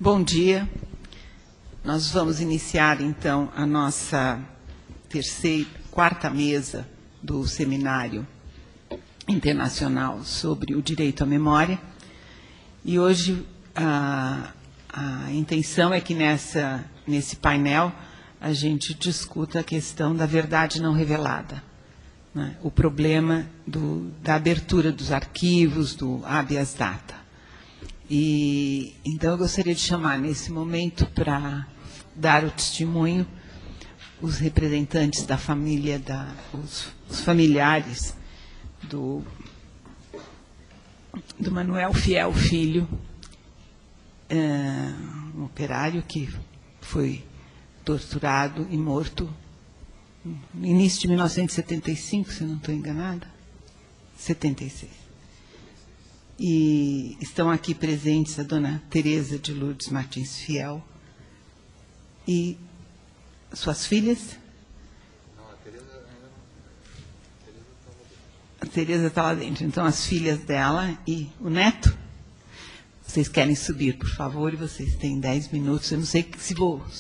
Bom dia. Nós vamos iniciar, então, a nossa quarta mesa do Seminário Internacional sobre o Direito à Memória. E hoje a intenção é que nesse painel a gente discuta a questão da verdade não revelada, né? O problema da abertura dos arquivos, do habeas data. E então eu gostaria de chamar nesse momento para dar o testemunho os representantes da família, os familiares do Manuel Fiel Filho, um operário que foi torturado e morto no início de 1975, se não estou enganada, 76. E estão aqui presentes a dona Tereza de Lourdes Martins Fiel e suas filhas. Não, a Tereza ainda não. A Tereza está lá dentro. Então, as filhas dela e o neto. Vocês querem subir, por favor, e vocês têm 10 minutos. Eu não sei se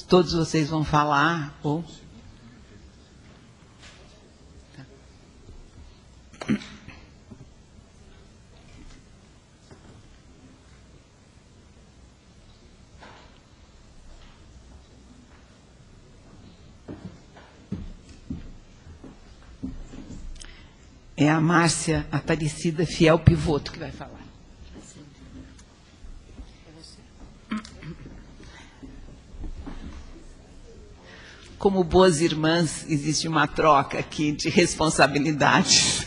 todos vocês vão falar ou... Tá. É a Márcia Aparecida Fiel Pivoto que vai falar. Como boas irmãs, existe uma troca aqui de responsabilidades.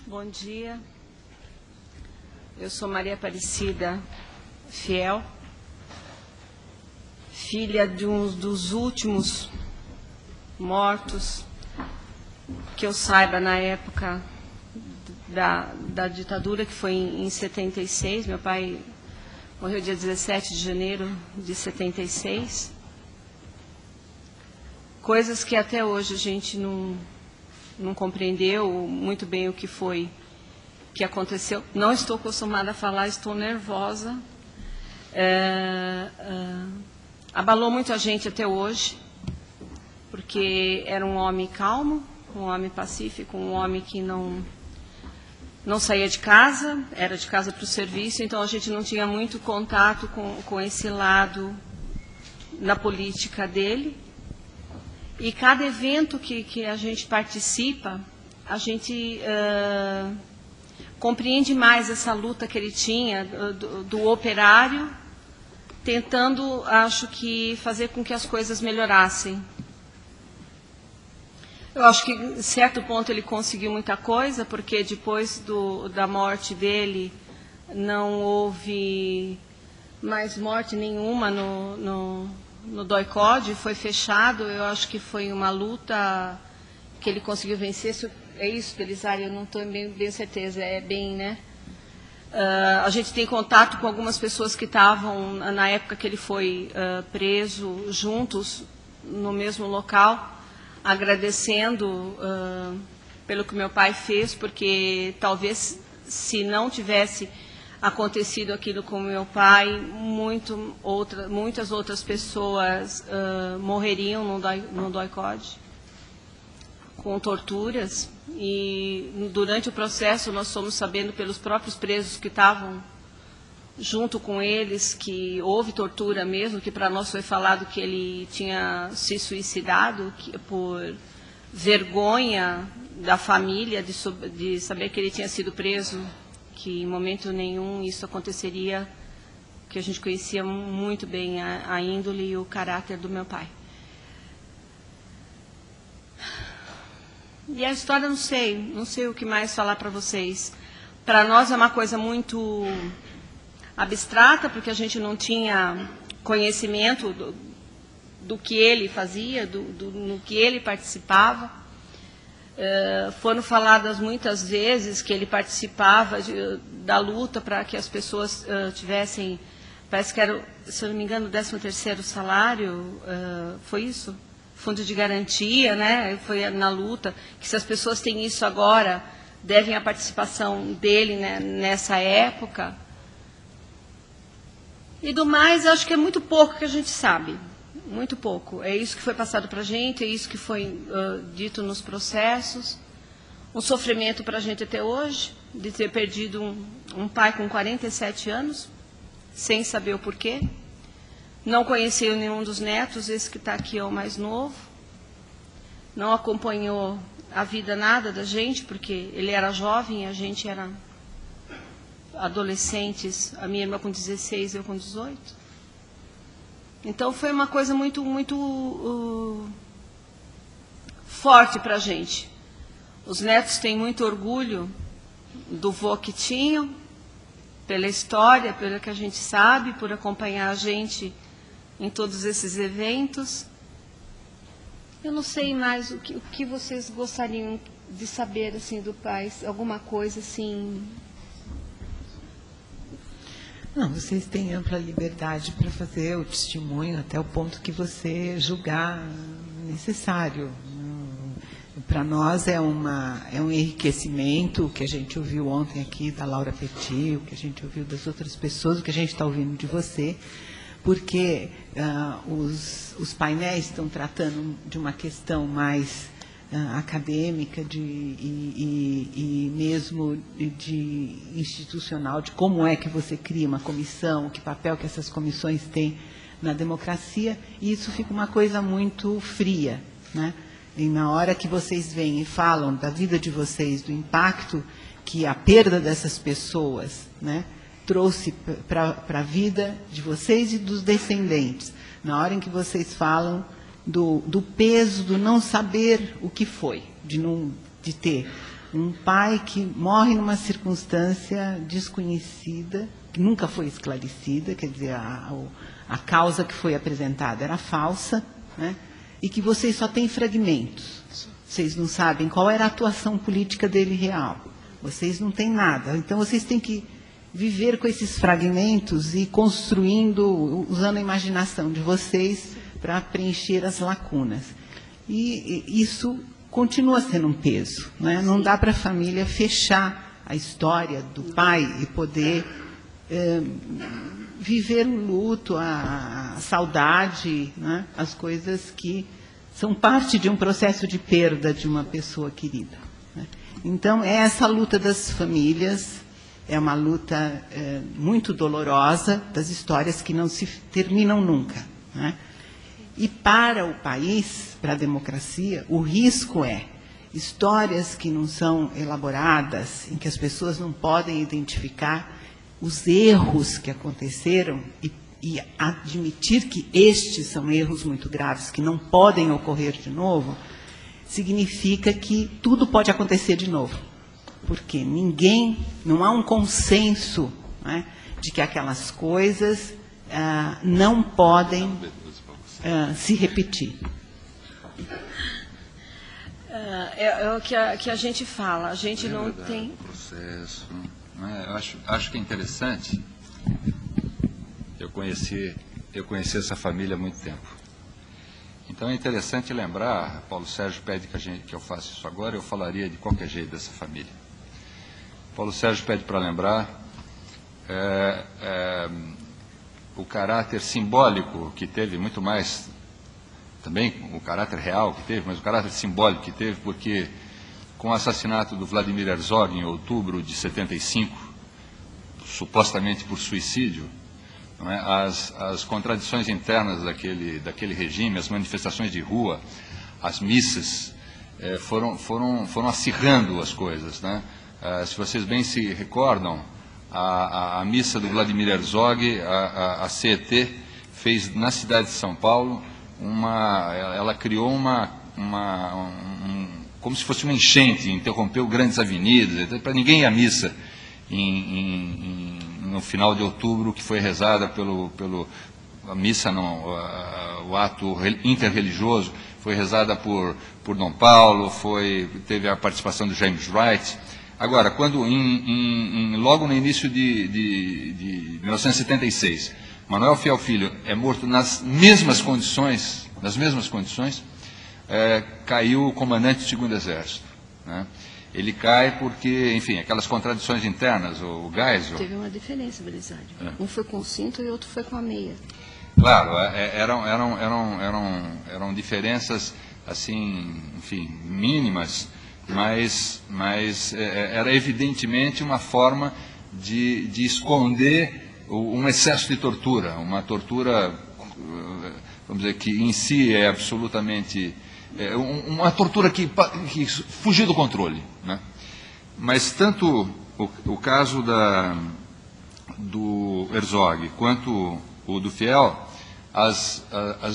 Bom dia, eu sou Maria Aparecida Fiel, filha de um dos últimos mortos que eu saiba na época da ditadura, que foi em 76. Meu pai morreu dia 17 de janeiro de 76. Coisas que até hoje a gente não compreendeu muito bem o que aconteceu. Não estou acostumada a falar, estou nervosa. Abalou muito a gente até hoje, porque era um homem calmo, um homem pacífico, um homem que não saía de casa, era de casa para o serviço, então a gente não tinha muito contato com esse lado na política dele. E cada evento que a gente participa, a gente compreende mais essa luta que ele tinha do operário, tentando, acho que, fazer com que as coisas melhorassem. Eu acho que, em certo ponto, ele conseguiu muita coisa, porque depois da morte dele, não houve mais morte nenhuma no DOI-CODE, foi fechado. Eu acho que foi uma luta que ele conseguiu vencer. É isso, Belisário? Eu não estou bem certeza. É bem, né? A gente tem contato com algumas pessoas que estavam, na época que ele foi preso, juntos, no mesmo local, agradecendo pelo que meu pai fez, porque talvez, se não tivesse acontecido aquilo com meu pai, muitas outras pessoas morreriam no DOI-CODE, com torturas. E durante o processo nós fomos sabendo pelos próprios presos que estavam junto com eles que houve tortura mesmo, que para nós foi falado que ele tinha se suicidado por vergonha da família de saber que ele tinha sido preso, que em momento nenhum isso aconteceria, que a gente conhecia muito bem a índole e o caráter do meu pai. E a história, não sei o que mais falar para vocês. Para nós é uma coisa muito abstrata, porque a gente não tinha conhecimento do que ele fazia, no que ele participava. Foram faladas muitas vezes que ele participava da luta para que as pessoas tivessem, parece que era, se eu não me engano, o 13º salário, foi isso? Fundo de garantia, né? Foi na luta, que se as pessoas têm isso agora, devem a participação dele, né, nessa época. E do mais, acho que é muito pouco que a gente sabe. Muito pouco. É isso que foi passado para a gente, é isso que foi dito nos processos. Um sofrimento para a gente até hoje, de ter perdido um pai com 47 anos, sem saber o porquê. Não conheceu nenhum dos netos, esse que está aqui é o mais novo. Não acompanhou a vida nada da gente, porque ele era jovem, a gente era adolescentes, a minha irmã com 16, eu com 18. Então, foi uma coisa muito, muito forte para a gente. Os netos têm muito orgulho do vô que tinham, pela história, pelo que a gente sabe, por acompanhar a gente em todos esses eventos. Eu não sei mais o que vocês gostariam de saber assim, do pai, alguma coisa assim... Não, vocês têm ampla liberdade para fazer o testemunho até o ponto que você julgar necessário. Para nós é um enriquecimento, o que a gente ouviu ontem aqui da Laura Petit, o que a gente ouviu das outras pessoas, o que a gente está ouvindo de você, porque os painéis estão tratando de uma questão mais acadêmica e mesmo de institucional, de como é que você cria uma comissão, que papel que essas comissões têm na democracia, e isso fica uma coisa muito fria, né? E na hora que vocês vêm e falam da vida de vocês, do impacto que a perda dessas pessoas, né, trouxe para a vida de vocês e dos descendentes, na hora em que vocês falam do peso do não saber o que foi, de ter um pai que morre numa circunstância desconhecida, que nunca foi esclarecida, quer dizer, a causa que foi apresentada era falsa, né? E que vocês só têm fragmentos. Vocês não sabem qual era a atuação política dele real. Vocês não têm nada. Então, vocês têm que viver com esses fragmentos e construindo, usando a imaginação de vocês para preencher as lacunas. E isso continua sendo um peso, né? Não dá para a família fechar a história do pai e poder viver o luto, a saudade, né? As coisas que são parte de um processo de perda de uma pessoa querida, né? Então, é essa luta das famílias, é uma luta muito dolorosa, das histórias que não se terminam nunca, né? E para o país, para a democracia, o risco é histórias que não são elaboradas, em que as pessoas não podem identificar os erros que aconteceram e admitir que estes são erros muito graves, que não podem ocorrer de novo, significa que tudo pode acontecer de novo. Porque não há um consenso, né, de que aquelas coisas não podem se repetir. É o que a gente fala, a gente não tem... processo, né? Eu acho que é interessante. Eu conheci essa família há muito tempo. Então é interessante lembrar, Paulo Sérgio pede que eu faça isso agora, eu falaria de qualquer jeito dessa família. Paulo Sérgio pede para lembrar o caráter simbólico que teve, muito mais também o caráter real que teve, mas o caráter simbólico que teve, porque com o assassinato do Vladimir Herzog em outubro de 75, supostamente por suicídio, não é, as contradições internas daquele regime, as manifestações de rua, as missas, foram acirrando as coisas, né? Se vocês bem se recordam, a missa do Vladimir Herzog, a CET fez na cidade de São Paulo, ela criou como se fosse uma enchente, interrompeu grandes avenidas, para ninguém ir à missa no final de outubro, que foi rezada a missa, o ato interreligioso foi rezada por Dom Paulo, teve a participação do James Wright. Agora, quando logo no início de 1976, Manuel Fiel Filho é morto nas mesmas condições, caiu o comandante do 2º Exército, né? Ele cai porque, enfim, aquelas contradições internas, o Geisel... Teve uma diferença, Belisário. Um foi com o cinto e o outro foi com a meia. Claro, eram diferenças, assim, enfim, mínimas, mas era evidentemente uma forma de esconder um excesso de tortura, uma tortura, vamos dizer, que em si é absolutamente... uma tortura que fugiu do controle, né? Mas tanto o caso do Herzog quanto o do Fiel, as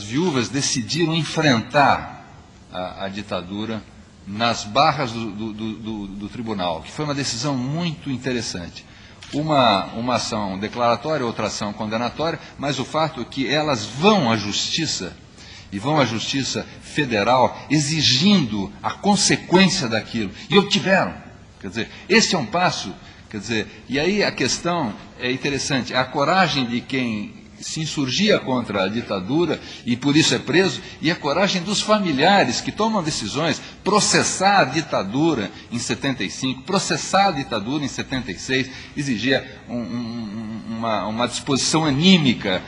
viúvas decidiram enfrentar a ditadura nas barras do tribunal, que foi uma decisão muito interessante. Uma ação declaratória, outra ação condenatória, mas o fato é que elas vão à justiça, e vão à Justiça Federal exigindo a consequência daquilo. E obtiveram. Quer dizer, esse é um passo, quer dizer, e aí a questão é interessante, a coragem de quem se insurgia contra a ditadura e por isso é preso, e a coragem dos familiares que tomam decisões, processar a ditadura em 75, processar a ditadura em 76, exigia uma disposição anímica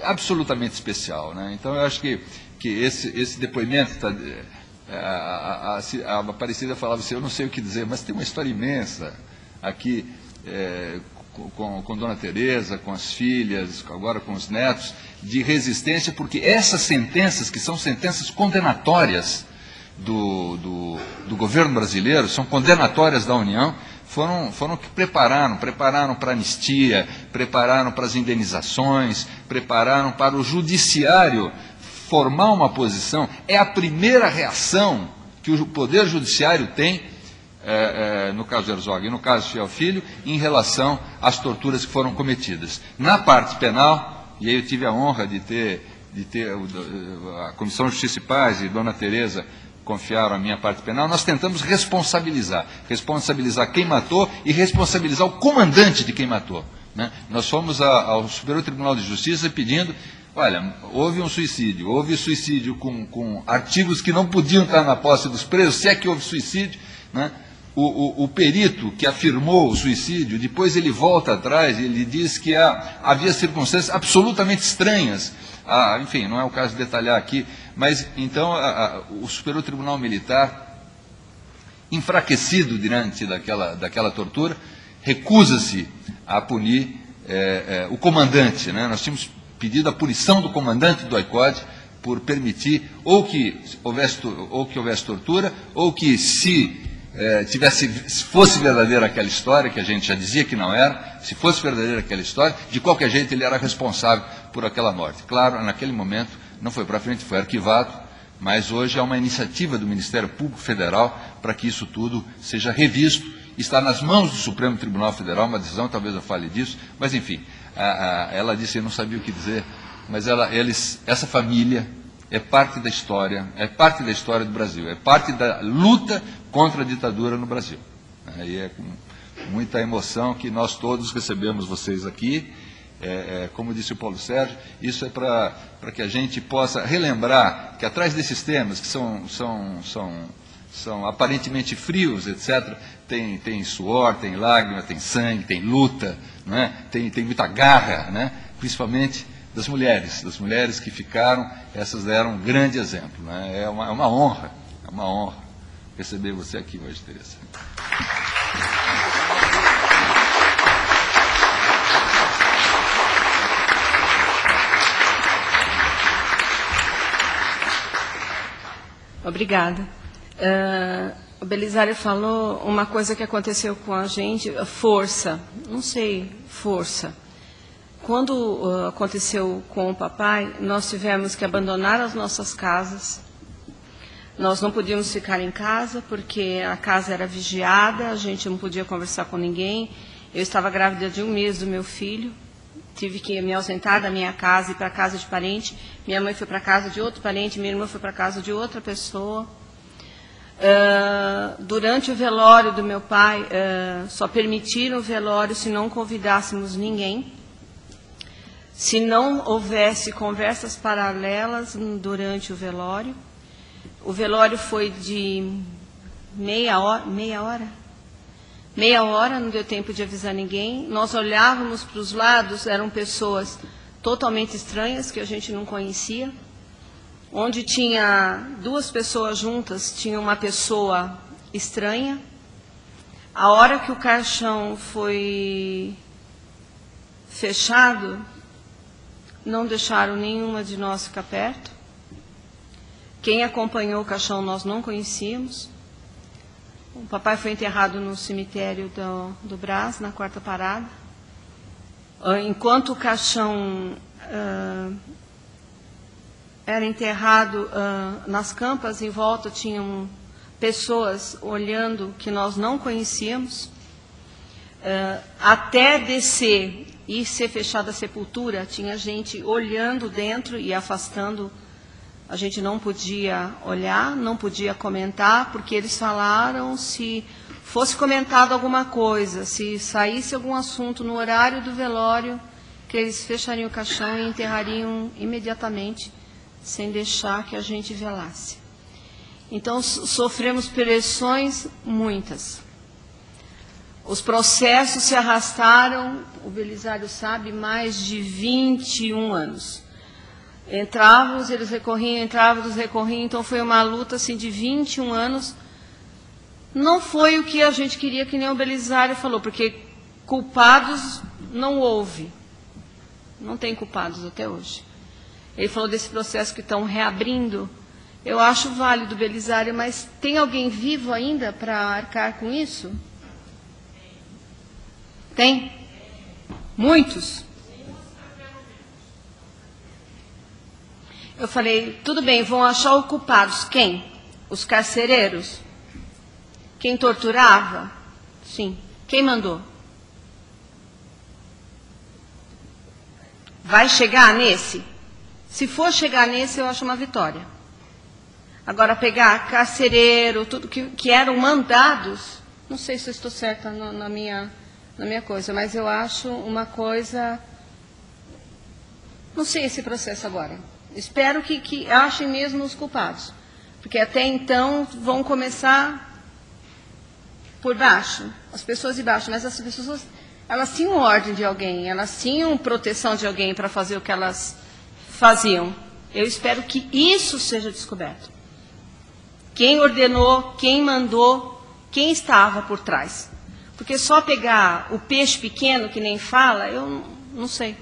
absolutamente especial, né? Então eu acho que esse depoimento a Aparecida falava assim, eu não sei o que dizer, mas tem uma história imensa aqui, com Dona Teresa, com as filhas, agora com os netos, de resistência, porque essas sentenças, que são sentenças condenatórias do governo brasileiro, são condenatórias da União, foram que prepararam para a anistia, prepararam para as indenizações, prepararam para o judiciário formar uma posição. É a primeira reação que o Poder Judiciário tem, no caso de Herzog e no caso de Fiel Filho, em relação às torturas que foram cometidas. Na parte penal, e aí eu tive a honra de ter a Comissão de Justiça e Paz e Dona Teresa confiaram a minha parte penal, nós tentamos responsabilizar quem matou e responsabilizar o comandante de quem matou, né? Nós fomos ao Superior Tribunal de Justiça pedindo, olha, houve suicídio com artigos que não podiam estar na posse dos presos, se é que houve suicídio, né? O perito que afirmou o suicídio, depois ele volta atrás e ele diz que havia circunstâncias absolutamente estranhas. Enfim, não é o caso de detalhar aqui, mas então o Superior Tribunal Militar, enfraquecido diante daquela tortura, recusa-se a punir o comandante, né? Nós tínhamos pedido a punição do comandante do AICOD por permitir ou que houvesse tortura, ou que se fosse verdadeira aquela história, que a gente já dizia que não era, se fosse verdadeira aquela história, de qualquer jeito ele era responsável por aquela morte. Claro, naquele momento não foi para frente, foi arquivado, mas hoje há uma iniciativa do Ministério Público Federal para que isso tudo seja revisto. Está nas mãos do Supremo Tribunal Federal, uma decisão, talvez eu fale disso, mas enfim, ela disse, eu não sabia o que dizer, mas essa família é parte da história do Brasil, é parte da luta contra a ditadura no Brasil. E é com muita emoção que nós todos recebemos vocês aqui. Como disse o Paulo Sérgio, isso é para que a gente possa relembrar que atrás desses temas, que são aparentemente frios, etc., tem suor, tem lágrima, tem sangue, tem luta, né? tem muita garra, né? Principalmente das mulheres que ficaram, essas deram um grande exemplo, né? É uma honra receber você aqui hoje, Teresa. Obrigada. O Belisário falou uma coisa que aconteceu com a gente, força. Não sei, força. Quando aconteceu com o papai, nós tivemos que abandonar as nossas casas. Nós não podíamos ficar em casa, porque a casa era vigiada, a gente não podia conversar com ninguém. Eu estava grávida de 1 mês do meu filho, tive que me ausentar da minha casa e ir para a casa de parente. Minha mãe foi para a casa de outro parente, minha irmã foi para a casa de outra pessoa. Durante o velório do meu pai, só permitiram o velório se não convidássemos ninguém. Se não houvesse conversas paralelas durante o velório. O velório foi de meia hora, não deu tempo de avisar ninguém. Nós olhávamos para os lados, eram pessoas totalmente estranhas, que a gente não conhecia. Onde tinha 2 pessoas juntas, tinha uma pessoa estranha. A hora que o caixão foi fechado, não deixaram nenhuma de nós ficar perto. Quem acompanhou o caixão nós não conhecíamos. O papai foi enterrado no cemitério do Brás, na 4ª parada. Enquanto o caixão era enterrado, nas campas em volta tinham pessoas olhando que nós não conhecíamos. Até descer e ser fechada a sepultura, tinha gente olhando dentro e afastando. A gente não podia olhar, não podia comentar, porque eles falaram se fosse comentado alguma coisa, se saísse algum assunto no horário do velório, que eles fechariam o caixão e enterrariam imediatamente, sem deixar que a gente velasse. Então, sofremos pressões muitas. Os processos se arrastaram, o Belisário sabe, mais de 21 anos. Entrávamos, eles recorriam, entrávamos, recorriam, então foi uma luta assim, de 21 anos. Não foi o que a gente queria, que nem o Belisário falou, porque culpados não houve. Não tem culpados até hoje. Ele falou desse processo que estão reabrindo. Eu acho válido, Belisário, mas tem alguém vivo ainda para arcar com isso? Tem? Muitos? Eu falei, tudo bem, vão achar os culpados. Quem? Os carcereiros? Quem torturava? Sim. Quem mandou? Vai chegar nesse? Se for chegar nesse, eu acho uma vitória. Agora, pegar carcereiro, tudo que eram mandados, não sei se eu estou certa na minha coisa, mas eu acho uma coisa... Não sei esse processo agora. Espero que achem mesmo os culpados. Porque até então vão começar por baixo, as pessoas de baixo, mas as pessoas, elas tinham ordem de alguém, elas tinham proteção de alguém para fazer o que elas faziam. Eu espero que isso seja descoberto. Quem ordenou, quem mandou, quem estava por trás. Porque só pegar o peixe pequeno, que nem fala, eu não sei.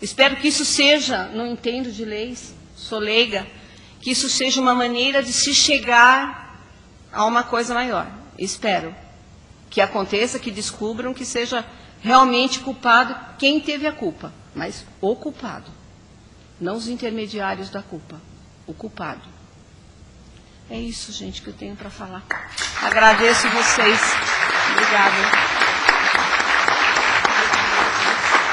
Espero que isso seja, não entendo de leis, sou leiga, que isso seja uma maneira de se chegar a uma coisa maior. Espero que aconteça, que descubram, que seja realmente culpado quem teve a culpa, mas o culpado, não os intermediários da culpa, o culpado. É isso, gente, que eu tenho para falar. Agradeço vocês. Obrigada.